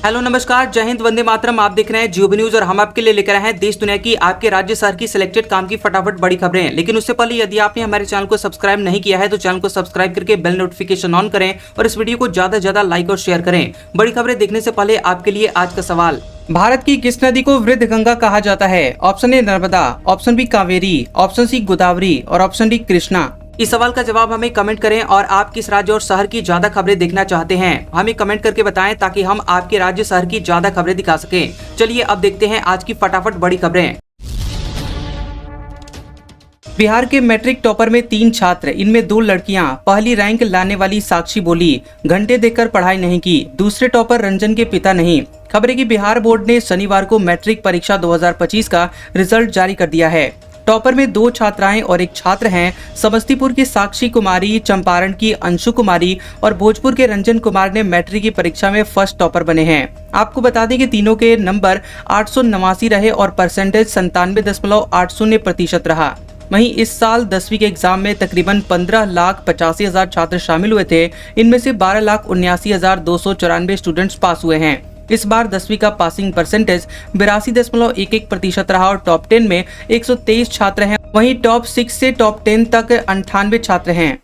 Hello नमस्कार, जय हिंद, वंदे मातरम। आप देख रहे हैं जियो न्यूज और हम आपके लिए लेकर आए हैं देश दुनिया की, आपके राज्य शहर की सिलेक्टेड काम की फटाफट बड़ी खबरें। लेकिन उससे पहले यदि आपने हमारे चैनल को सब्सक्राइब नहीं किया है तो चैनल को सब्सक्राइब करके बेल नोटिफिकेशन ऑन करें और इस वीडियो को ज्यादा से ज्यादा लाइक और शेयर करें। बड़ी खबरें देखने से पहले आपके लिए आज का सवाल, भारत की किस नदी को वृद्ध गंगा कहा जाता है? Option A Narmada, option B Kaveri, option C Godavari और ऑप्शन डी कृष्णा। इस सवाल का जवाब हमें कमेंट करें और आप किस राज्य और शहर की ज्यादा खबरें देखना चाहते हैं हमें कमेंट करके बताएं ताकि हम आपके राज्य शहर की ज्यादा खबरें दिखा सकें। चलिए अब देखते हैं आज की फटाफट बड़ी खबरें। बिहार के मैट्रिक टॉपर में 3 छात्र, इनमें 2 लड़कियां। पहली रैंक लाने वाली साक्षी बोली, घंटे देखकर पढ़ाई नहीं की। दूसरे टॉपर रंजन के पिता नहीं। खबरें कि बिहार बोर्ड ने शनिवार को मैट्रिक परीक्षा 2025 का रिजल्ट जारी कर दिया है। टॉपर में 2 छात्राएं और 1 छात्र हैं। समस्तीपुर की साक्षी कुमारी, चंपारण की अंशु कुमारी और भोजपुर के रंजन कुमार ने मैट्रिक की परीक्षा में फर्स्ट टॉपर बने हैं। आपको बता दें कि तीनों के नंबर 889 रहे और परसेंटेज 97.80% रहा। वहीं इस साल 10वीं के एग्जाम में तकरीबन 15,85,000 छात्र शामिल हुए थे। इनमें से 12,79,294 स्टूडेंट्स पास हुए हैं। इस बार 10वीं का पासिंग परसेंटेज 82.11% रहा और टॉप 10 में 123 छात्र हैं। वहीं टॉप 6 से टॉप 10 तक 98 छात्र हैं।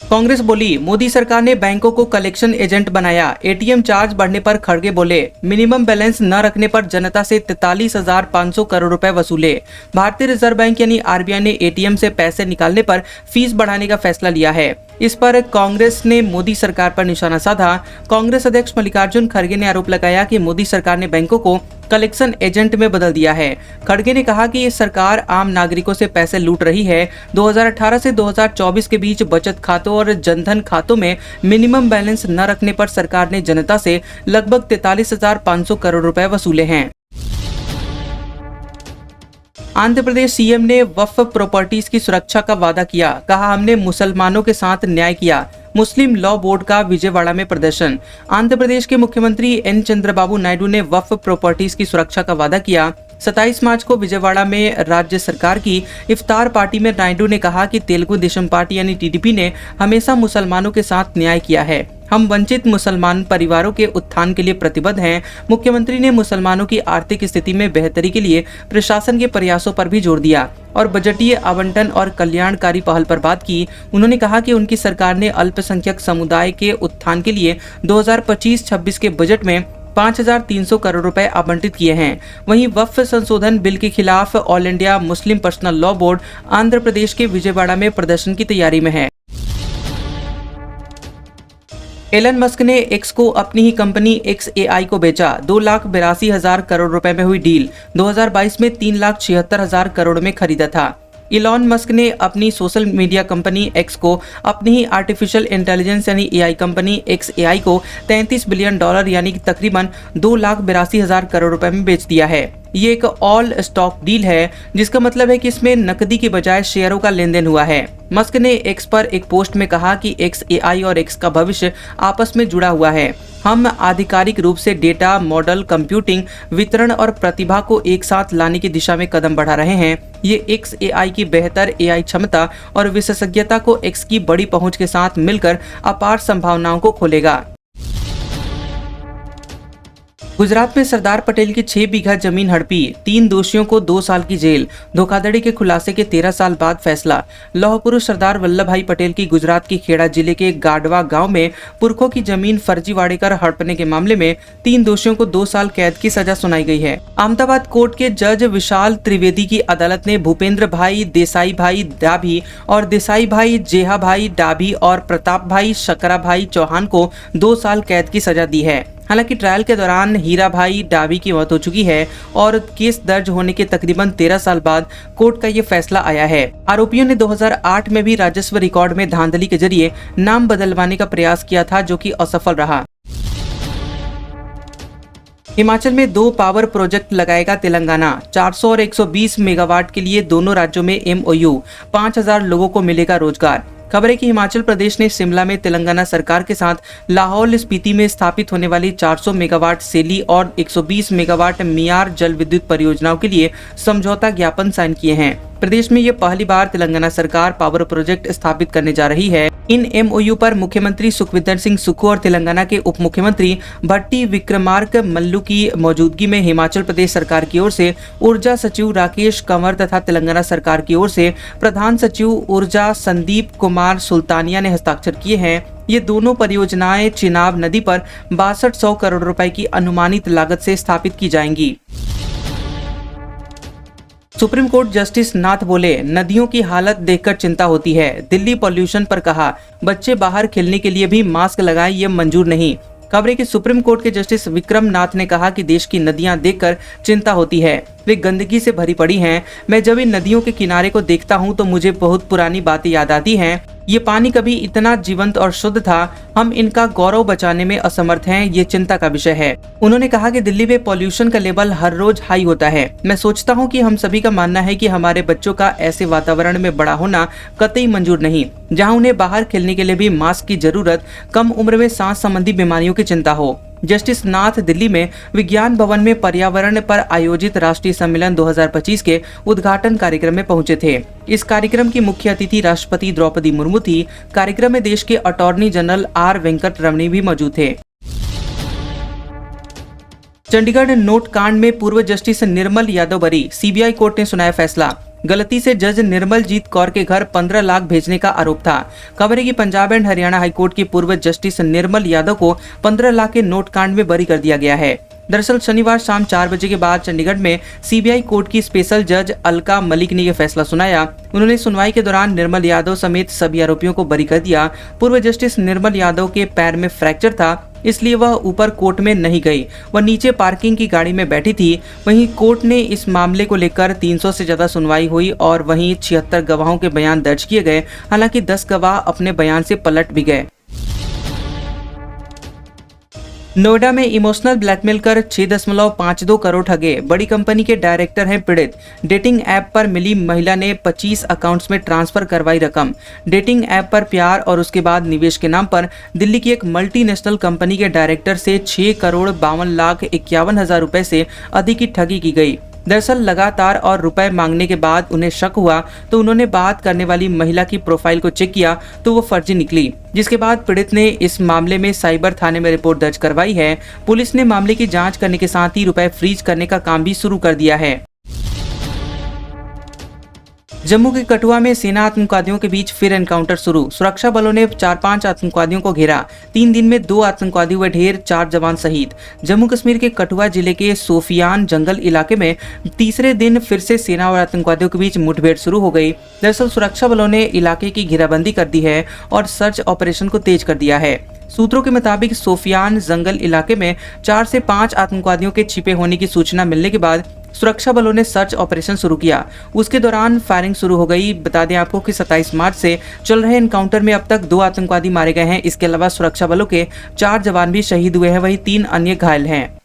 कांग्रेस बोली, मोदी सरकार ने बैंकों को कलेक्शन एजेंट बनाया। एटीएम चार्ज बढ़ने पर खड़गे बोले, मिनिमम बैलेंस न रखने पर जनता से 43,500 करोड़ रुपए वसूले। भारतीय रिजर्व बैंक यानी आरबीआई ने एटीएम से पैसे निकालने पर फीस बढ़ाने का फैसला लिया है। इस पर कांग्रेस ने मोदी सरकार पर निशाना साधा। कांग्रेस अध्यक्ष मल्लिकार्जुन खड़गे ने आरोप लगाया कि मोदी सरकार ने बैंकों को कलेक्शन एजेंट में बदल दिया है। खड़गे ने कहा कि ये सरकार आम नागरिकों से पैसे लूट रही है। 2018 से 2024 के बीच बचत खातों और जनधन खातों में मिनिमम बैलेंस न रखने पर सरकार ने जनता से लगभग 43,500 करोड़ रुपए वसूले हैं। आंध्र प्रदेश सीएम ने वक्फ प्रॉपर्टीज की सुरक्षा का वादा किया। कहा, हमने मुसलमानों के साथ न्याय किया। मुस्लिम लॉ बोर्ड का विजयवाड़ा में प्रदर्शन। आंध्र प्रदेश के मुख्यमंत्री एन चंद्रबाबू नायडू ने वक्फ प्रॉपर्टीज की सुरक्षा का वादा किया। 27 मार्च को विजयवाड़ा में राज्य सरकार की इफ्तार पार्टी में नायडू ने कहा कि तेलुगु देशम पार्टी यानी टीडीपी ने हमेशा मुसलमानों के साथ न्याय किया है। हम वंचित मुसलमान परिवारों के उत्थान के लिए प्रतिबद्ध हैं। मुख्यमंत्री ने मुसलमानों की आर्थिक स्थिति में बेहतरी के लिए प्रशासन के प्रयासों पर भी जोर दिया और बजटीय आवंटन और कल्याणकारी पहल पर बात की। उन्होंने कहा कि उनकी सरकार ने अल्पसंख्यक समुदाय के उत्थान के लिए 2025-26 के बजट में 5,300 करोड़ रुपए आवंटित किए हैं। वहीं वक्फ संशोधन बिल के खिलाफ all India Muslim personal law board Andhra Pradesh के विजयवाड़ा में प्रदर्शन की तैयारी में है। एलन मस्क ने एक्स को अपनी ही कंपनी XAI को बेचा। 2,82,000 करोड़ रुपए में हुई डील 2022 में 3,76,000 करोड़ में खरीदा था। इलॉन मस्क ने अपनी सोशल मीडिया कंपनी एक्स को अपनी ही आर्टिफिशियल इंटेलिजेंस यानी AI कंपनी XAI को $33 बिलियन यानी कि तकरीबन 2,82,000 करोड़ रुपए में बेच दिया है। ये एक ऑल स्टॉक डील है, जिसका मतलब है कि इसमें नकदी के बजाय शेयरों का लेन देन हुआ है। मस्क ने एक्स पर एक पोस्ट में कहा कि XAI और एक्स का भविष्य आपस में जुड़ा हुआ है। हम आधिकारिक रूप से डेटा, मॉडल, कंप्यूटिंग, वितरण और प्रतिभा को एक साथ लाने की दिशा में कदम बढ़ा रहे हैं। ये XAI की बेहतर AI क्षमता और विशेषज्ञता को एक्स की बड़ी पहुंच के साथ मिलकर अपार संभावनाओं को खोलेगा। गुजरात में सरदार पटेल की 6 बीघा जमीन हड़पी, 3 दोषियों को 2 साल की जेल। धोखाधड़ी के खुलासे के 13 साल बाद फैसला। लौह पुरुष सरदार वल्लभ भाई पटेल की गुजरात की खेड़ा जिले के गाडवा गांव में पुरखों की जमीन फर्जीवाड़े कर हड़पने के मामले में 3 दोषियों को 2 साल कैद की सजा सुनाई गई है। अहमदाबाद कोर्ट के जज विशाल त्रिवेदी की अदालत ने भूपेंद्र भाई देसाई भाई डाभी और देसाई भाई जेहा भाई डाभी और प्रताप भाई शकरा भाई चौहान को 2 साल कैद की सजा दी है। हालांकि ट्रायल के दौरान हीरा भाई डाभी की मौत हो चुकी है और केस दर्ज होने के तकरीबन 13 साल बाद कोर्ट का ये फैसला आया है। आरोपियों ने 2008 में भी राजस्व रिकॉर्ड में धांधली के जरिए नाम बदलवाने का प्रयास किया था, जो कि असफल रहा। हिमाचल में 2 पावर प्रोजेक्ट लगाएगा तेलंगाना। 400 और 120 मेगावाट के लिए दोनों राज्यों में MOU। 5,000 लोगों को मिलेगा रोजगार। खबर है कि हिमाचल प्रदेश ने शिमला में तेलंगाना सरकार के साथ लाहौल स्पीति में स्थापित होने वाली 400 मेगावाट सेली और 120 मेगावाट मियार जल विद्युत परियोजनाओं के लिए समझौता ज्ञापन साइन किए हैं। प्रदेश में ये पहली बार तेलंगाना सरकार पावर प्रोजेक्ट स्थापित करने जा रही है। इन MOU पर मुख्यमंत्री सुखविंदर सिंह सुक्खू और तेलंगाना के उप मुख्यमंत्री भट्टी विक्रमार्क मल्लू की मौजूदगी में हिमाचल प्रदेश सरकार की ओर से ऊर्जा सचिव राकेश कंवर तथा तेलंगाना सरकार की ओर से प्रधान सचिव ऊर्जा संदीप कुमार सुल्तानिया ने हस्ताक्षर किए हैं। ये दोनों परियोजनाएं चिनाब नदी पर 6200 करोड़ रुपए की अनुमानित लागत से स्थापित की जाएंगी। सुप्रीम कोर्ट जस्टिस नाथ बोले, नदियों की हालत देखकर चिंता होती है। दिल्ली पॉल्यूशन पर कहा, बच्चे बाहर खेलने के लिए भी मास्क लगाएं, ये मंजूर नहीं। खबर है कि सुप्रीम कोर्ट के जस्टिस विक्रम नाथ ने कहा कि देश की नदियां देखकर चिंता होती है, वे गंदगी से भरी पड़ी हैं। मैं जब इन नदियों के किनारे को देखता हूं तो मुझे बहुत पुरानी बातें याद आती हैं। ये पानी कभी इतना जीवंत और शुद्ध था, हम इनका गौरव बचाने में असमर्थ हैं, ये चिंता का विषय है। उन्होंने कहा कि दिल्ली में पॉल्यूशन का लेवल हर रोज हाई होता है। मैं सोचता हूं कि हम सभी का मानना है कि हमारे बच्चों का ऐसे वातावरण में बड़ा होना कतई मंजूर नहीं, जहां उन्हें बाहर खेलने के लिए भी मास्क की जरूरत, कम उम्र में सांस संबंधी बीमारियों की चिंता हो। जस्टिस नाथ दिल्ली में विज्ञान भवन में पर्यावरण पर आयोजित राष्ट्रीय सम्मेलन 2025 के उद्घाटन कार्यक्रम में पहुंचे थे। इस कार्यक्रम की मुख्य अतिथि राष्ट्रपति द्रौपदी मुर्मू थी। कार्यक्रम में देश के अटॉर्नी जनरल R वेंकट रमणी भी मौजूद थे। चंडीगढ़ नोट कांड में पूर्व जस्टिस निर्मल यादव बरी, CBI कोर्ट ने सुनाया फैसला। गलती से जज निर्मलजीत कौर के घर 15 लाख भेजने का आरोप था। खबर है कि पंजाब एंड हरियाणा हाईकोर्ट की पूर्व जस्टिस निर्मल यादव को 15 लाख के नोट कांड में बरी कर दिया गया है। दरअसल शनिवार शाम 4 बजे के बाद चंडीगढ़ में CBI कोर्ट की स्पेशल जज अलका मलिक ने यह फैसला सुनाया। उन्होंने सुनवाई के दौरान निर्मल यादव समेत सभी आरोपियों को बरी कर दिया। पूर्व जस्टिस निर्मल यादव के पैर में फ्रैक्चर था, इसलिए वह ऊपर कोर्ट में नहीं गई, वह नीचे पार्किंग की गाड़ी में बैठी थी। वहीं कोर्ट ने इस मामले को लेकर 300 से ज्यादा सुनवाई हुई और वहीं 76 गवाहों के बयान दर्ज किए गए। हालांकि 10 गवाह अपने बयान से पलट भी गए। नोएडा में इमोशनल ब्लैकमेल कर 6.52 करोड़ ठगे, बड़ी कंपनी के डायरेक्टर हैं पीड़ित। डेटिंग ऐप पर मिली महिला ने 25 अकाउंट्स में ट्रांसफर करवाई रकम। डेटिंग ऐप पर प्यार और उसके बाद निवेश के नाम पर दिल्ली की एक मल्टीनेशनल कंपनी के डायरेक्टर से 6,52,51,000 रुपए से अधिक की ठगी की गई। दरअसल लगातार और रुपए मांगने के बाद उन्हें शक हुआ तो उन्होंने बात करने वाली महिला की प्रोफाइल को चेक किया तो वो फर्जी निकली, जिसके बाद पीड़ित ने इस मामले में साइबर थाने में रिपोर्ट दर्ज करवाई है। पुलिस ने मामले की जांच करने के साथ ही रुपए फ्रीज करने का काम भी शुरू कर दिया है। जम्मू के कठुआ में सेना आतंकवादियों के बीच फिर एनकाउंटर शुरू। सुरक्षा बलों ने 4-5 आतंकवादियों को घेरा। 3 दिन में 2 आतंकवादी हुए ढेर, 4 जवान शहीद। जम्मू कश्मीर के कठुआ जिले के सोफियान जंगल इलाके में तीसरे दिन फिर से सेना और आतंकवादियों के बीच मुठभेड़ शुरू हो गई। दरअसल सुरक्षा बलों ने इलाके की घेराबंदी कर दी है और सर्च ऑपरेशन को तेज कर दिया है। सूत्रों के मुताबिक सोफियान जंगल इलाके में 4 से 5 आतंकवादियों के छिपे होने की सूचना मिलने के बाद सुरक्षा बलों ने सर्च ऑपरेशन शुरू किया। उसके दौरान फायरिंग शुरू हो गई। बता दें आपको कि 27 मार्च से चल रहे एनकाउंटर में अब तक 2 आतंकवादी मारे गए हैं। इसके अलावा सुरक्षा बलों के 4 जवान भी शहीद हुए हैं, वहीं 3 अन्य घायल हैं।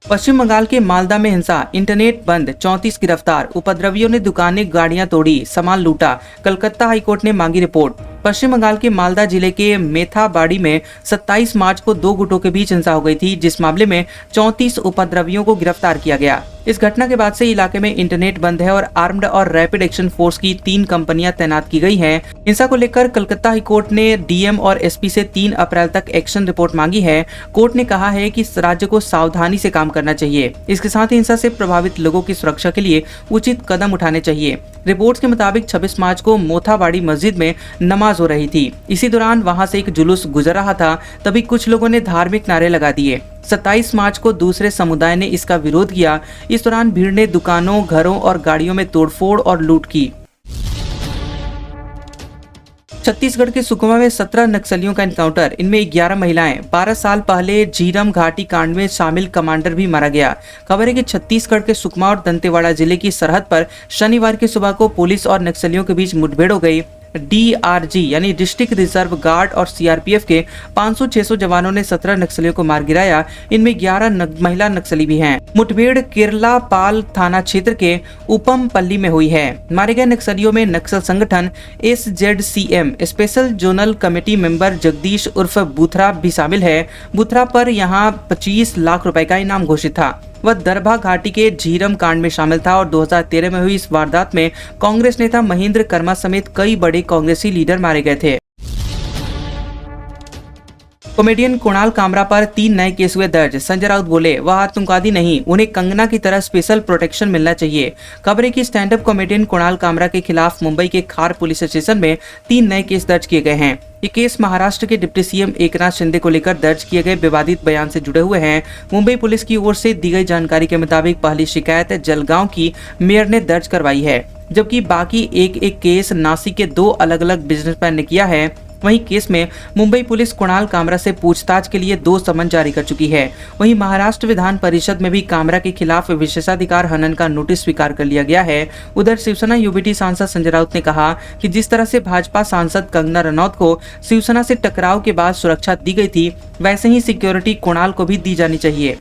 पश्चिम बंगाल के मालदा में हिंसा, इंटरनेट बंद, 34 गिरफ्तार, उपद्रवियों ने दुकानें गाड़ियां तोड़ी, सामान लूटा। कलकत्ता हाईकोर्ट ने मांगी रिपोर्ट। पश्चिम बंगाल के मालदा जिले के मेथाबाड़ी में 27 मार्च को 2 गुटों के बीच हिंसा हो गई थी, जिस मामले में 34 उपद्रवियों को गिरफ्तार किया गया। इस घटना के बाद से इलाके में इंटरनेट बंद है और आर्म्ड और रैपिड एक्शन फोर्स की 3 कंपनियां तैनात की गई हैं। हिंसा को लेकर कलकत्ता हाईकोर्ट ने DM और SP से 3 अप्रैल तक एक्शन रिपोर्ट मांगी है। कोर्ट ने कहा है कि राज्य को सावधानी से काम करना चाहिए। इसके साथ ही हिंसा से प्रभावित लोगों की सुरक्षा के लिए उचित कदम उठाने चाहिए। रिपोर्ट्स के मुताबिक 26 मार्च को मोथाबाड़ी मस्जिद में नमाज हो रही थी। इसी दौरान वहां से एक जुलूस गुजर रहा था, तभी कुछ लोगों ने धार्मिक नारे लगा दिए। 27 मार्च को दूसरे समुदाय ने इसका विरोध किया। इस दौरान भीड़ ने दुकानों, घरों और गाड़ियों में तोड़फोड़ और लूट की। छत्तीसगढ़ के सुकमा में 17 नक्सलियों का एनकाउंटर, इनमें 11 महिलाएं। 12 साल पहले झीरम घाटी कांड में शामिल कमांडर भी मारा गया। खबर है कि छत्तीसगढ़ के सुकमा और दंतेवाड़ा जिले की सरहद पर शनिवार की सुबह को पुलिस और नक्सलियों के बीच मुठभेड़ हो गई। DRG यानी डिस्ट्रिक्ट रिजर्व गार्ड और CRPF के 500-600 जवानों ने 17 नक्सलियों को मार गिराया। इनमें 11 महिला नक्सली भी हैं। मुठभेड़ केरला पाल थाना क्षेत्र के उपम पल्ली में हुई है। मारे गए नक्सलियों में नक्सल संगठन SZCM special zonal committee member Jagdish उर्फ बुथरा भी शामिल है। बुथरा पर यहां 25 लाख रुपए का इनाम घोषित था। वह दरभा घाटी के झीरम कांड में शामिल था और 2013 में हुई इस वारदात में कांग्रेस नेता महेंद्र कर्मा समेत कई बड़े कांग्रेसी लीडर मारे गए थे। कॉमेडियन कुणाल कामरा पर 3 नए केस हुए दर्ज। संजय राउत बोले वह आतंकवादी नहीं, उन्हें कंगना की तरह स्पेशल प्रोटेक्शन मिलना चाहिए। खबर है कि stand up comedian Kunal Kamra के खिलाफ मुंबई के खार पुलिस स्टेशन में 3 नए केस दर्ज किए गए हैं। ये केस महाराष्ट्र के डिप्टी सीएम एकनाथ शिंदे को लेकर दर्ज किए गए विवादित बयान से जुड़े हुए हैं। मुंबई पुलिस की ओर से दी गई जानकारी के मुताबिक पहली शिकायत जलगांव की मेयर ने दर्ज करवाई है, जबकि बाकी एक केस नासिक के 2 अलग-अलग बिजनेसमैन ने किया है। वहीं केस में मुंबई पुलिस कुणाल कामरा से पूछताछ के लिए 2 समन जारी कर चुकी है। वहीं महाराष्ट्र विधान परिषद में भी कामरा के खिलाफ विशेषाधिकार हनन का नोटिस स्वीकार कर लिया गया है। उधर शिवसेना यूबीटी सांसद संजय राउत ने कहा कि जिस तरह से भाजपा सांसद कंगना रनौत को शिवसेना से टकराव के बाद सुरक्षा दी गई थी, वैसे ही सिक्योरिटी कुणाल को भी दी जानी चाहिए।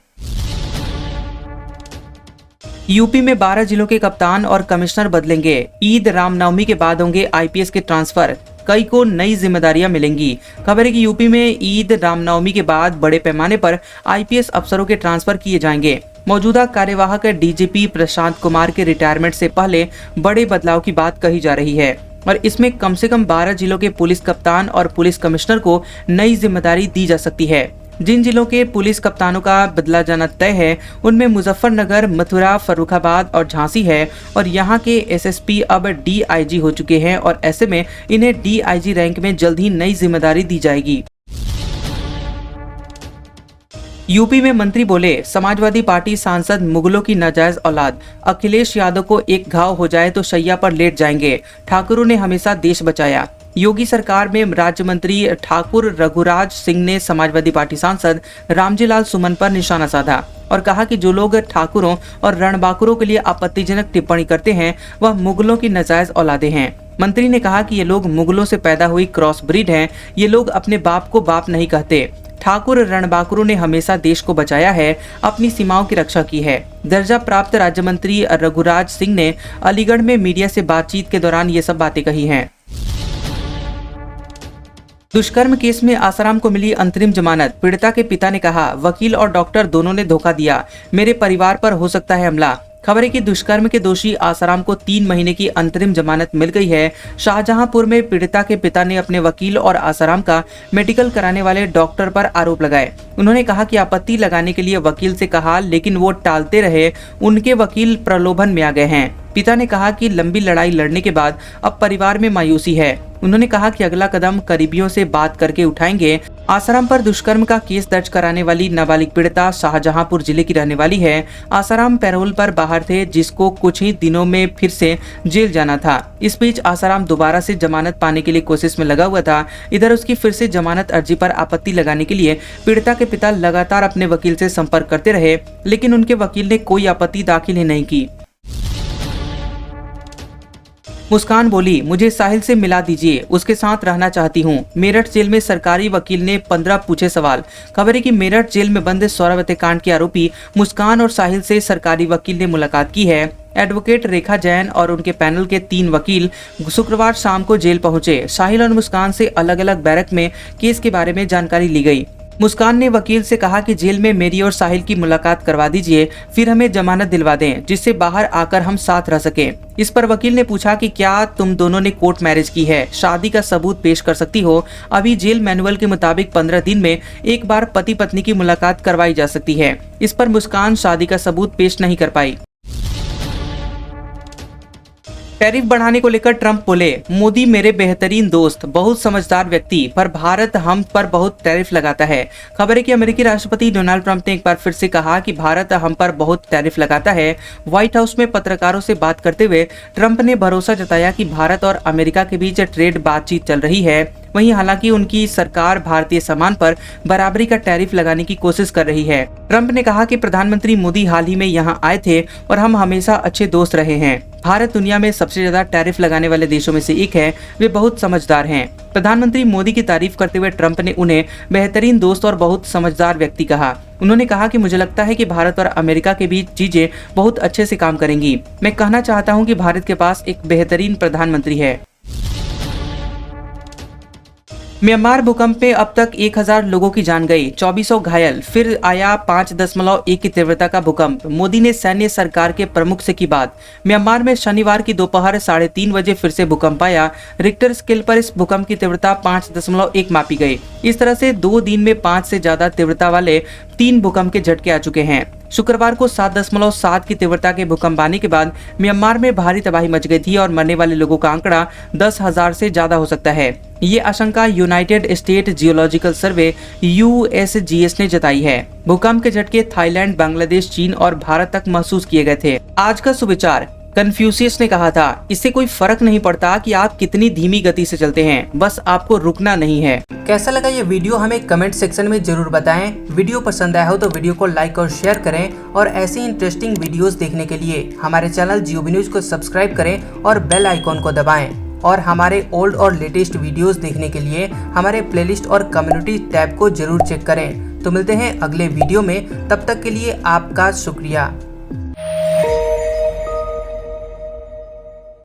यूपी में 12 जिलों के कप्तान और कमिश्नर बदलेंगे। ईद रामनवमी के बाद होंगे आईपीएस के ट्रांसफर, कई को नई जिम्मेदारियां मिलेंगी। खबर है कि यूपी में ईद रामनवमी के बाद बड़े पैमाने पर आईपीएस अफसरों के ट्रांसफर किए जाएंगे। मौजूदा कार्यवाहक डीजीपी प्रशांत कुमार के रिटायरमेंट से पहले बड़े बदलाव की बात कही जा रही है और इसमें कम से कम 12 जिलों के पुलिस कप्तान और पुलिस कमिश्नर को नई जिम्मेदारी दी जा सकती है। जिन जिलों के पुलिस कप्तानों का बदला जाना तय है उनमें मुजफ्फरनगर, मथुरा, फर्रुखाबाद और झांसी है और यहाँ के एसएसपी अब डीआईजी हो चुके हैं और ऐसे में इन्हें डीआईजी रैंक में जल्द ही नई जिम्मेदारी दी जाएगी। यूपी में मंत्री बोले समाजवादी पार्टी सांसद मुगलों की नाजायज औलाद, अखिलेश यादव को एक घाव हो जाए तो शैया पर लेट जाएंगे। ठाकुरों ने हमेशा देश बचाया। योगी सरकार में राज्य मंत्री ठाकुर रघुराज सिंह ने समाजवादी पार्टी सांसद रामजीलाल सुमन पर निशाना साधा और कहा कि जो लोग ठाकुरों और रणबांकुरों के लिए आपत्तिजनक टिप्पणी करते हैं वह मुगलों की नाजायज औलादे हैं। मंत्री ने कहा कि ये लोग मुगलों से पैदा हुई क्रॉस ब्रीड हैं। ये लोग अपने बाप को बाप नहीं कहते। ठाकुर रणबांकुरों ने हमेशा देश को बचाया है, अपनी सीमाओं की रक्षा की है। दर्जा प्राप्त राज्य मंत्री रघुराज सिंह ने अलीगढ़ में मीडिया से बातचीत के दौरान ये सब बातें कही हैं। दुष्कर्म केस में आसाराम को मिली अंतरिम जमानत। पीड़िता के पिता ने कहा वकील और डॉक्टर दोनों ने धोखा दिया, मेरे परिवार पर हो सकता है हमला। खबर है कि दुष्कर्म के दोषी आसाराम को 3 महीने की अंतरिम जमानत मिल गई है। शाहजहांपुर में पीड़िता के पिता ने अपने वकील और आसाराम का मेडिकल कराने वाले डॉक्टर पर आरोप लगाए। उन्होंने कहा कि आपत्ति लगाने के लिए वकील से कहा लेकिन वो टालते रहे। उनके वकील प्रलोभन में आ गए हैं। पिता ने कहा कि लंबी लड़ाई लड़ने के बाद अब परिवार में मायूसी है। उन्होंने कहा कि अगला कदम करीबियों से बात करके उठाएंगे। आसाराम पर दुष्कर्म का केस दर्ज कराने वाली नाबालिग पीड़िता शाहजहांपुर जिले की रहने वाली है। आसाराम पैरोल पर बाहर थे, जिसको कुछ ही दिनों में फिर से जेल जाना था। इस बीच आसाराम दोबारा से जमानत पाने के लिए कोशिश में लगा हुआ था। इधर उसकी फिर से जमानत अर्जी पर आपत्ति लगाने के लिए पीड़िता के पिता लगातार अपने वकील से संपर्क करते रहे, लेकिन उनके वकील ने कोई आपत्ति दाखिल ही नहीं की। मुस्कान बोली मुझे साहिल से मिला दीजिए, उसके साथ रहना चाहती हूँ। मेरठ जेल में सरकारी वकील ने 15 पूछे सवाल। खबर है कि मेरठ जेल में बंद सौरव हत्याकांड के आरोपी मुस्कान और साहिल से सरकारी वकील ने मुलाकात की है। एडवोकेट रेखा जैन और उनके पैनल के 3 वकील शुक्रवार शाम को जेल पहुंचे। साहिल और मुस्कान से अलग अलग बैरक में केस के बारे में जानकारी ली गई। मुस्कान ने वकील से कहा कि जेल में मेरी और साहिल की मुलाकात करवा दीजिए, फिर हमें जमानत दिलवा दें, जिससे बाहर आकर हम साथ रह सकें। इस पर वकील ने पूछा कि क्या तुम दोनों ने कोर्ट मैरिज की है, शादी का सबूत पेश कर सकती हो। अभी जेल मैनुअल के मुताबिक 15 दिन में एक बार पति पत्नी की मुलाकात करवाई जा सकती है। इस पर मुस्कान शादी का सबूत पेश नहीं कर पाई। टैरिफ बढ़ाने को लेकर ट्रंप बोले मोदी मेरे बेहतरीन दोस्त, बहुत समझदार व्यक्ति, पर भारत हम पर बहुत टैरिफ लगाता है। खबर है कि अमेरिकी राष्ट्रपति डोनाल्ड ट्रंप ने एक बार फिर से कहा कि भारत हम पर बहुत टैरिफ लगाता है। व्हाइट हाउस में पत्रकारों से बात करते हुए ट्रंप ने भरोसा जताया कि भारत और अमेरिका के बीच ट्रेड बातचीत चल रही है। वहीं हालांकि उनकी सरकार भारतीय सामान पर बराबरी का टैरिफ लगाने की कोशिश कर रही है। ट्रंप ने कहा कि प्रधानमंत्री मोदी हाल ही में यहां आए थे और हम हमेशा अच्छे दोस्त रहे हैं। भारत दुनिया में सबसे ज्यादा टैरिफ लगाने वाले देशों में से एक है, वे बहुत समझदार हैं। प्रधानमंत्री मोदी की तारीफ करते हुए ट्रंप ने उन्हें बेहतरीन दोस्त और बहुत समझदार व्यक्ति कहा। उन्होंने कहा कि मुझे लगता है कि भारत और अमेरिका के बीच चीजें बहुत अच्छे से काम करेंगी। मैं कहना चाहता हूं कि भारत के पास एक बेहतरीन प्रधानमंत्री है। म्यांमार भूकंप में अब तक 1000 लोगों की जान गई, 2400 घायल। फिर आया 5.1 की तीव्रता का भूकंप। मोदी ने सैन्य सरकार के प्रमुख से की बात। म्यांमार में शनिवार की दोपहर 3:30 बजे फिर से भूकंप आया। रिक्टर स्केल पर इस भूकंप की तीव्रता 5.1 मापी गई। इस तरह से 2 दिन में 5 से ज्यादा तीव्रता वाले 3 भूकंप के झटके आ चुके हैं। शुक्रवार को 7.7 की तीव्रता के भूकंप आने के बाद म्यांमार में भारी तबाही मच गई थी और मरने वाले लोगों का आंकड़ा 10,000 से ज्यादा हो सकता है। ये आशंका यूनाइटेड स्टेट जियोलॉजिकल सर्वे USGS ने जताई है। भूकंप के झटके थाईलैंड, बांग्लादेश, चीन और भारत तक महसूस किए गए थे। आज का सुविचार, कन्फ्यूशियस ने कहा था, इससे कोई फर्क नहीं पड़ता कि आप कितनी धीमी गति से चलते हैं, बस आपको रुकना नहीं है। कैसा लगा ये वीडियो हमें कमेंट सेक्शन में जरूर बताएं। वीडियो पसंद आया हो तो वीडियो को लाइक और शेयर करें और ऐसी इंटरेस्टिंग वीडियोस देखने के लिए हमारे चैनल जियो न्यूज को सब्सक्राइब करें और बेल आइकॉन को दबाएं। और हमारे ओल्ड और लेटेस्ट वीडियोस देखने के लिए हमारे प्लेलिस्ट और कम्युनिटी टैब को जरूर चेक करें। तो मिलते हैं अगले वीडियो में, तब तक के लिए आपका शुक्रिया।